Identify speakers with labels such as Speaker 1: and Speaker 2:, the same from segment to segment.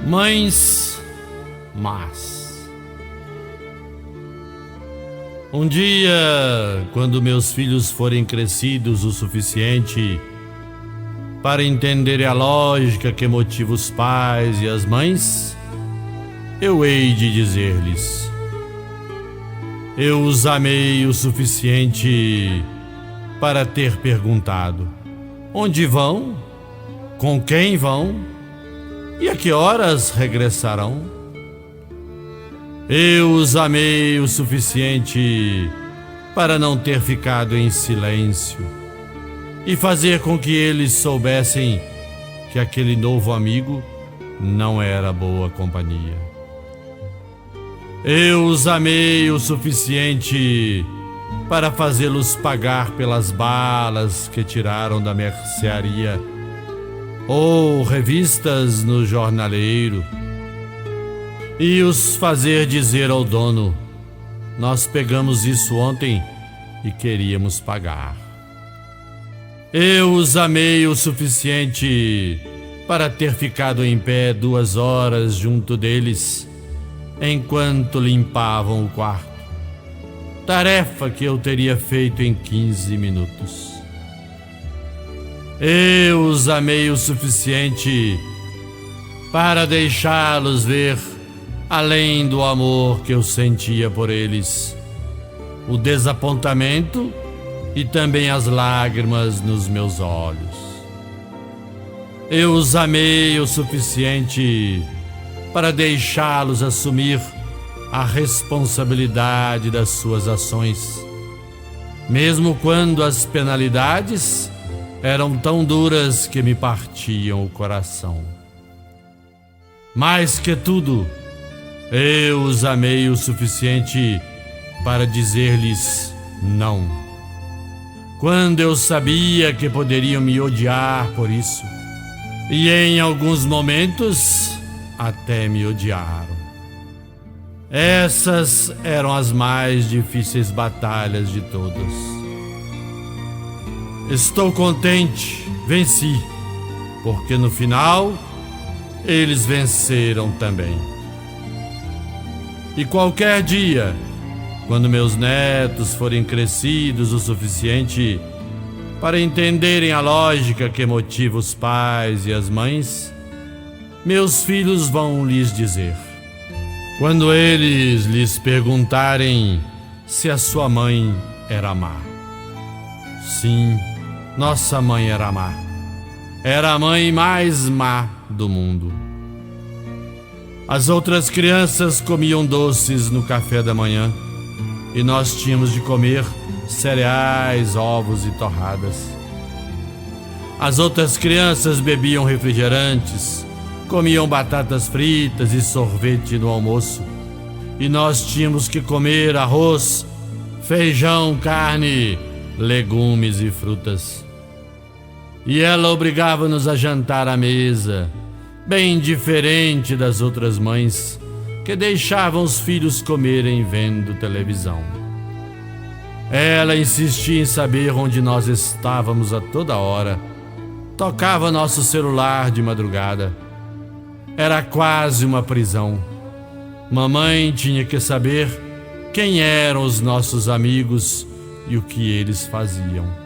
Speaker 1: Mães más. Um dia, quando meus filhos forem crescidos o suficiente para entenderem a lógica que motiva os pais e as mães, eu hei de dizer-lhes: eu os amei o suficiente para ter perguntado: onde vão? Com quem vão? E a que horas regressarão? Eu os amei o suficiente para não ter ficado em silêncio e fazer com que eles soubessem que aquele novo amigo não era boa companhia. Eu os amei o suficiente para fazê-los pagar pelas balas que tiraram da mercearia ou revistas no jornaleiro, e os fazer dizer ao dono: nós pegamos isso ontem e queríamos pagar. Eu os amei o suficiente para ter ficado em pé 2 horas junto deles enquanto limpavam o quarto, tarefa que eu teria feito em 15 minutos. Eu os amei o suficiente para deixá-los ver, além do amor que eu sentia por eles, o desapontamento e também as lágrimas nos meus olhos. Eu os amei o suficiente para deixá-los assumir a responsabilidade das suas ações, mesmo quando as penalidades eram tão duras que me partiam o coração. Mais que tudo, eu os amei o suficiente para dizer-lhes não, quando eu sabia que poderiam me odiar por isso, e em alguns momentos até me odiaram. Essas eram as mais difíceis batalhas de todas. Estou contente, venci, porque no final eles venceram também. E qualquer dia, quando meus netos forem crescidos o suficiente para entenderem a lógica que motiva os pais e as mães, meus filhos vão lhes dizer, quando eles lhes perguntarem se a sua mãe era má: sim, nossa mãe era má. Era a mãe mais má do mundo. As outras crianças comiam doces no café da manhã e nós tínhamos de comer cereais, ovos e torradas. As outras crianças bebiam refrigerantes, comiam batatas fritas e sorvete no almoço, e nós tínhamos que comer arroz, feijão, carne, legumes e frutas. E ela obrigava-nos a jantar à mesa, bem diferente das outras mães que deixavam os filhos comerem vendo televisão. Ela insistia em saber onde nós estávamos a toda hora, tocava nosso celular de madrugada. Era quase uma prisão. Mamãe tinha que saber quem eram os nossos amigos e o que eles faziam.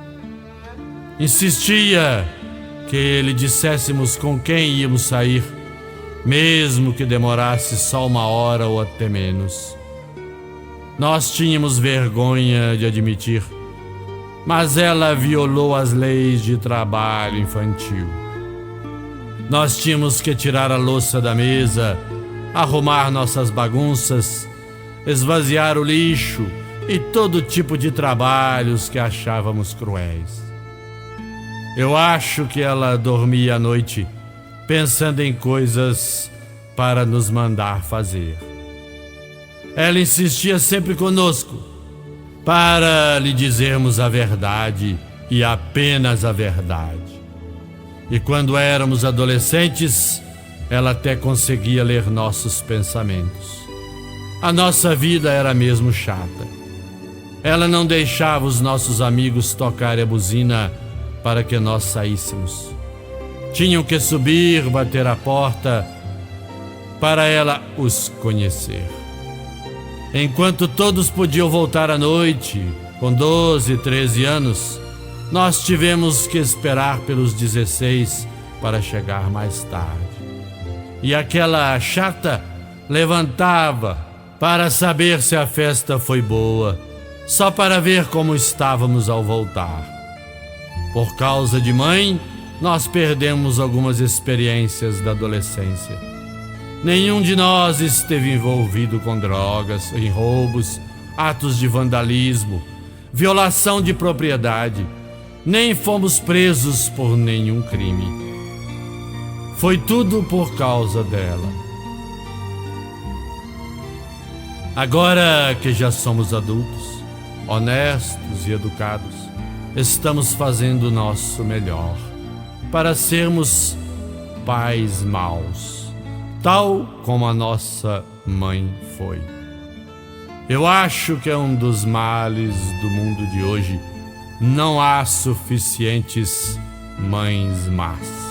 Speaker 1: Insistia que lhe disséssemos com quem íamos sair, mesmo que demorasse só 1 hora ou até menos. Nós tínhamos vergonha de admitir, mas ela violou as leis de trabalho infantil. Nós tínhamos que tirar a louça da mesa, arrumar nossas bagunças, esvaziar o lixo e todo tipo de trabalhos que achávamos cruéis. Eu acho que ela dormia à noite pensando em coisas para nos mandar fazer. Ela insistia sempre conosco para lhe dizermos a verdade e apenas a verdade. E quando éramos adolescentes, ela até conseguia ler nossos pensamentos. A nossa vida era mesmo chata. Ela não deixava os nossos amigos tocarem a buzina para que nós saíssemos. Tinham que subir, bater a porta para ela os conhecer. Enquanto todos podiam voltar à noite, com 12 e 13 anos, nós tivemos que esperar pelos 16 para chegar mais tarde. E aquela chata levantava para saber se a festa foi boa, só para ver como estávamos ao voltar. Por causa de mãe, nós perdemos algumas experiências da adolescência. Nenhum de nós esteve envolvido com drogas, em roubos, atos de vandalismo, violação de propriedade, nem fomos presos por nenhum crime. Foi tudo por causa dela. Agora que já somos adultos, honestos e educados, estamos fazendo o nosso melhor para sermos pais maus, tal como a nossa mãe foi. Eu acho que é um dos males do mundo de hoje. Não há suficientes mães más.